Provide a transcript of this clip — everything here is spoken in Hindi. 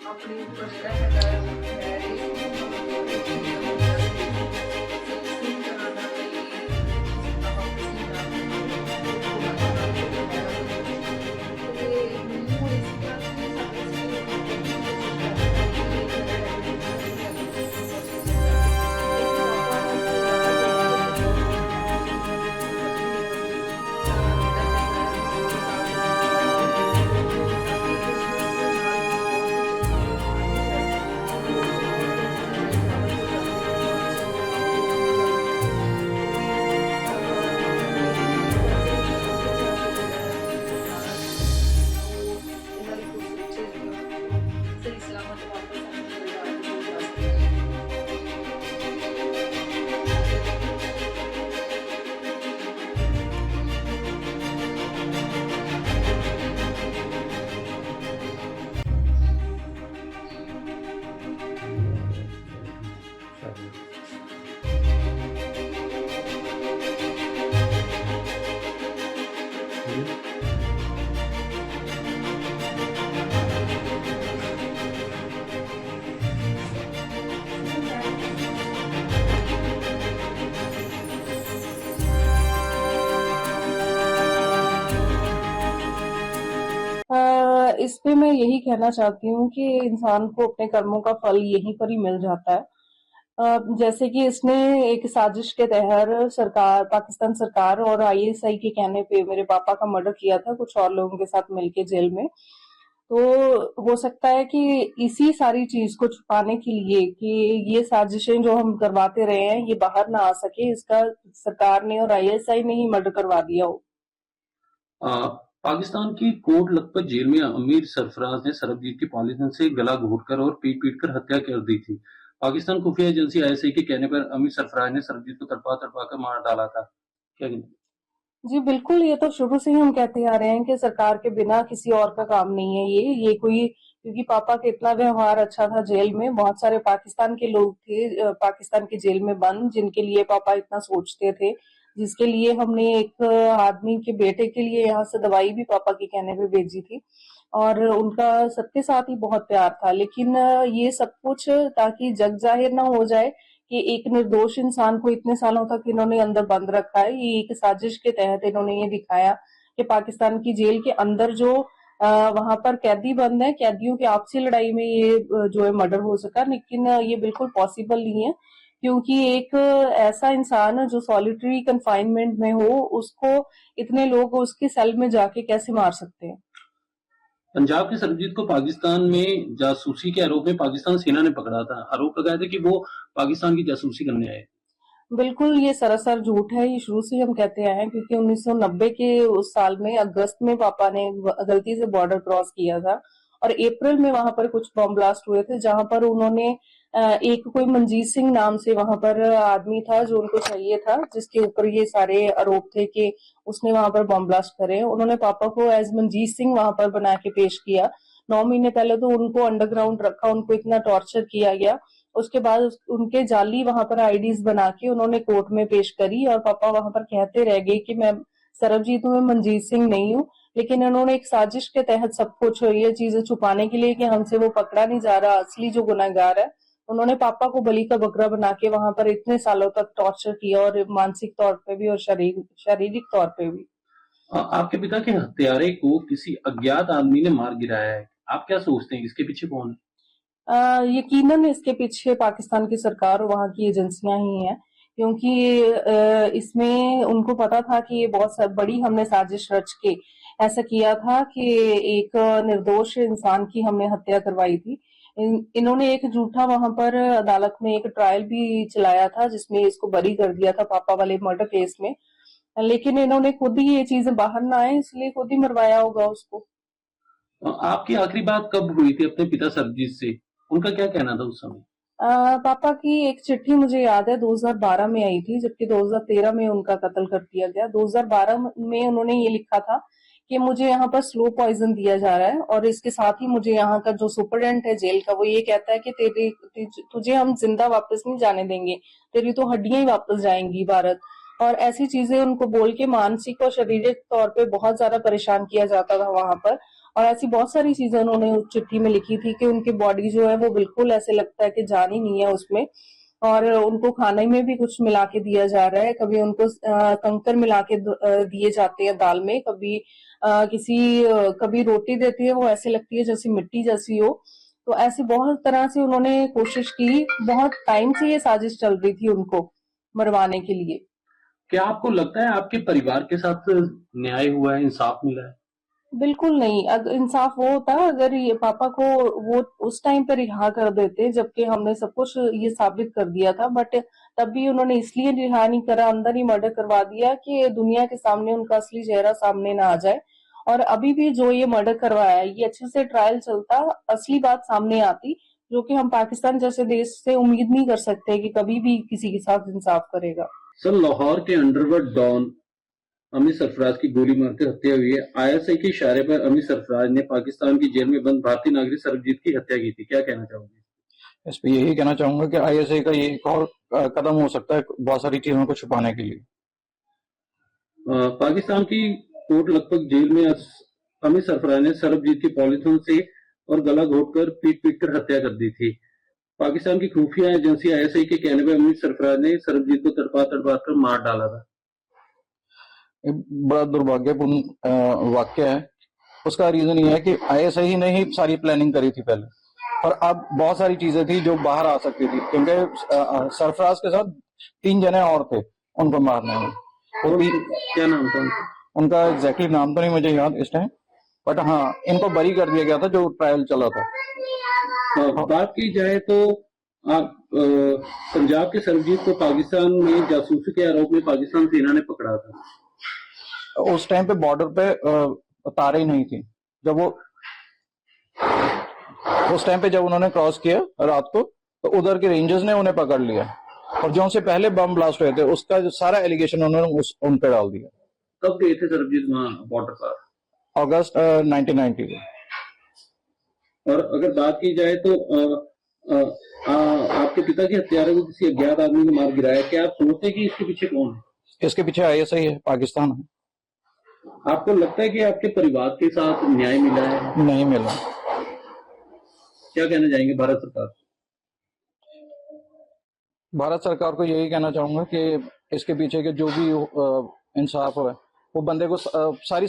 अपने ऊपर ਜਿਹੜਾ ਹੈਗਾ ਹੈ ਉਹ ਲੈ ਰਹੇ ਸੀ ਸਹੀ ਤਰ੍ਹਾਂ ਨਾਲ ਜਿੰਨਾ ਵਾਪਸ ਨਹੀਂ ਆ ਉਹ ਥੋੜਾ ਜਿਹਾ ਹੋ ਗਿਆ ਤੇ ਮੈਨੂੰ ਇਸ ਤਰ੍ਹਾਂ ਕਿ सही सलामत वापस इस पे मैं यही कहना चाहती हूँ कि इंसान को अपने कर्मों का फल यहीं पर ही मिल जाता है। जैसे कि इसने एक साजिश के तहत सरकार पाकिस्तान सरकार और आईएसआई के कहने पे मेरे पापा का मर्डर किया था कुछ और लोगों के साथ मिलके जेल में। तो हो सकता है कि इसी सारी चीज को छुपाने के लिए कि ये साजिशें जो हम करवाते रहे हैं ये बाहर ना आ सके, इसका सरकार ने और आईएसआई ने ही मर्डर करवा दिया हो। पाकिस्तान की कोट लखपत जेल में अमीर सरफराज ने सरबजीत की पॉलिथीन से गला घोटकर और पीट पीट कर हत्या कर दी थी। पाकिस्तान खुफिया एजेंसी आईएसआई के कहने पर अमीर सरफराज ने सरबजीत को तड़पा तड़पा कर मार डाला था। क्या कहना? जी बिल्कुल, ये तो शुरू से ही हम कहते आ रहे हैं कि सरकार के बिना किसी और का काम नहीं है ये कोई, क्योंकि पापा का इतना व्यवहार अच्छा था जेल में, बहुत सारे पाकिस्तान के लोग थे पाकिस्तान की जेल में बंद, जिनके लिए पापा इतना सोचते थे, जिसके लिए हमने एक आदमी के बेटे के लिए यहाँ से दवाई भी पापा के कहने पे भेजी थी और उनका सबके साथ ही बहुत प्यार था। लेकिन ये सब कुछ ताकि जग जाहिर ना हो जाए कि एक निर्दोष इंसान को इतने सालों तक इन्होंने अंदर बंद रखा है, ये एक साजिश के तहत इन्होंने ये दिखाया कि पाकिस्तान की जेल के अंदर जो वहां पर कैदी बंद है, कैदियों की आपसी लड़ाई में ये जो है मर्डर हो सका। लेकिन ये बिल्कुल पॉसिबल नहीं है, क्योंकि एक ऐसा इंसान जो सॉलिटरी कन्फाइनमेंट में हो उसको इतने लोग उसकी सेल में जाके कैसे मार सकते हैं। पंजाब के सरबजीत को पाकिस्तान में जासूसी के आरोप में पाकिस्तान सेना ने पकड़ा था। आरोप लगाया था कि वो पाकिस्तान की जासूसी करने आए। बिल्कुल ये सरासर झूठ है, ये शुरू से हम कहते आए हैं, क्योंकि 1990 के उस साल में अगस्त में पापा ने गलती से बॉर्डर क्रॉस किया था और अप्रैल में वहां पर कुछ बॉम्ब ब्लास्ट हुए थे, जहां पर उन्होंने एक कोई मनजीत सिंह नाम से वहां पर आदमी था जो उनको चाहिए था, जिसके ऊपर ये सारे आरोप थे कि उसने वहां पर बॉम्ब ब्लास्ट करे। उन्होंने पापा को एज मनजीत सिंह वहां पर बना के पेश किया। 9 महीने पहले तो उनको अंडरग्राउंड रखा, उनको इतना टॉर्चर किया गया। उसके बाद उनके जाली वहां पर आईडीज बना के उन्होंने कोर्ट में पेश करी और पापा वहां पर कहते रह गए कि मैं सरबजीत हूं, मैं मनजीत सिंह नहीं हूँ। लेकिन उन्होंने एक साजिश के तहत सब कुछ ये चीजें छुपाने के लिए कि हमसे वो पकड़ा नहीं जा रहा, असली जो गुनाहगार है, उन्होंने पापा को बलि का बकरा बना के वहां पर इतने सालों तक टॉर्चर किया, और मानसिक तौर पे भी और शारीरिक तौर पे भी। आपके पिता के हत्यारे को किसी अज्ञात आदमी ने मार गिराया है। आप क्या सोचते हैं, इसके पीछे कौन है? यकीनन इसके पीछे पाकिस्तान की सरकार और वहां की एजेंसियां ही हैं, क्योंकि इसमें उनको पता था कि ये बहुत बड़ी हमने साजिश रच के ऐसा किया था कि एक निर्दोष इंसान की हमने हत्या करवाई थी। इन्होंने एक झूठा वहां पर अदालत में एक ट्रायल भी चलाया था जिसमें इसको बरी कर दिया था पापा वाले मर्डर केस में, लेकिन इन्होंने खुद ही ये चीजें बाहर ना आए इसलिए खुद ही मरवाया होगा उसको। आपकी आखिरी बात कब हुई थी अपने पिता सरबजीत से? उनका क्या कहना था उस समय? पापा की एक चिट्ठी मुझे याद है 2012 में आई थी, जबकि 2013 में उनका कत्ल कर दिया गया। 2012 में उन्होंने ये लिखा था कि मुझे यहाँ पर स्लो पॉइजन दिया जा रहा है और इसके साथ ही मुझे यहाँ का जो सुपरडेंट है जेल का वो ये कहता है कि तुझे हम जिंदा वापस नहीं जाने देंगे, तेरी तो हड्डियां ही वापस जाएंगी भारत। और ऐसी चीजें उनको बोल के मानसिक और शारीरिक तौर पे बहुत ज्यादा परेशान किया जाता था वहां पर। और ऐसी बहुत सारी चीजें उन्होंने उस चिट्ठी में लिखी थी कि उनकी बॉडी जो है वो बिल्कुल ऐसे लगता है कि जान ही नहीं है उसमें, और उनको खाने में भी कुछ मिला के दिया जा रहा है, कभी उनको कंकर मिला के दिए जाते हैं दाल में, कभी कभी रोटी देती है वो ऐसे लगती है जैसे मिट्टी जैसी हो। तो ऐसी बहुत तरह से उन्होंने कोशिश की, बहुत टाइम से ये साजिश चल रही थी उनको मरवाने के लिए। क्या आपको लगता है आपके परिवार के साथ न्याय हुआ है, इंसाफ मिला है? बिल्कुल नहीं, अगर इंसाफ वो होता अगर ये पापा को वो उस टाइम पे रिहा कर देते जबकि हमने सब कुछ ये साबित कर दिया था, बट तब भी उन्होंने इसलिए रिहा नहीं करा, अंदर ही मर्डर करवा दिया कि दुनिया के सामने उनका असली चेहरा सामने ना आ जाए। और अभी भी जो ये मर्डर करवाया है ये अच्छे से ट्रायल चलता, असली बात सामने आती, जो कि हम पाकिस्तान जैसे देश से उम्मीद नहीं कर सकते कि कभी भी किसी के साथ इंसाफ करेगा। सर, लाहौर के अंडरवर्ल्ड डॉन अमीर सरफराज की गोली मारकर हत्या हुई है। आईएसआई के इशारे पर अमीर सरफराज ने पाकिस्तान की जेल में बंद भारतीय नागरिक सरबजीत की हत्या की थी। क्या कहना चाहोगे? इस पे यही कहना चाहूंगा कि आईएसआई का ये एक और कदम हो सकता है बहुत सारी चीजों को छुपाने के लिए। पाकिस्तान की कोर्ट लगभग जेल में अमीर सरफराज ने सरबजीत की पॉलीथीन से और गला घोटकर पीट पीट कर हत्या कर दी थी। पाकिस्तान की खुफिया एजेंसी आईएसआई के कहने पर अमीर सरफराज ने सरबजीत को तड़पा तड़पा कर मार डाला था। ये बड़ा दुर्भाग्यपूर्ण वाक्य है। उसका रीजन ये है कि आईएसआई ने ही सारी प्लानिंग करी थी पहले, और अब बहुत सारी चीजें थी जो बाहर आ सकती थी, क्योंकि सरफराज के साथ 3 जने और थे उनको मारने में। और क्या नाम था उनका एग्जैक्टली नाम तो नहीं मुझे याद इस टाइम, बट हाँ, इनको बरी कर दिया गया था जो ट्रायल चला था। बात की जाए तो आप पंजाब के सरबजीत को पाकिस्तान में जासूसी के आरोप में पाकिस्तान सेना ने पकड़ा था। उस टाइम पे बॉर्डर पे तारे ही नहीं थी जब वो उस टाइम पे जब उन्होंने क्रॉस किया रात को, तो उधर के रेंजर्स ने उन्हें पकड़ लिया, और जो उनसे पहले बम ब्लास्ट हुए थे उसका जो सारा एलिगेशन उन्होंने उन पे डाल दिया। कब गए थे सरबजीत वहां बॉर्डर पर? अगस्त 1990 में। और अगर बात की जाए तो आपके पिता की हत्यारे को किसी अज्ञात आदमी ने मार गिराया, क्या आप सोचते हैं कि इसके पीछे कौन है? इसके पीछे आईएसआई है, पाकिस्तान है। आपको लगता है कि आपके परिवार के साथ न्याय मिला है? नहीं मिला। क्या कहना चाहेंगे भारत सरकार? भारत सरकार को यही कहना चाहूंगा कि इसके पीछे के जो भी इंसाफ है वो बंदे को सारी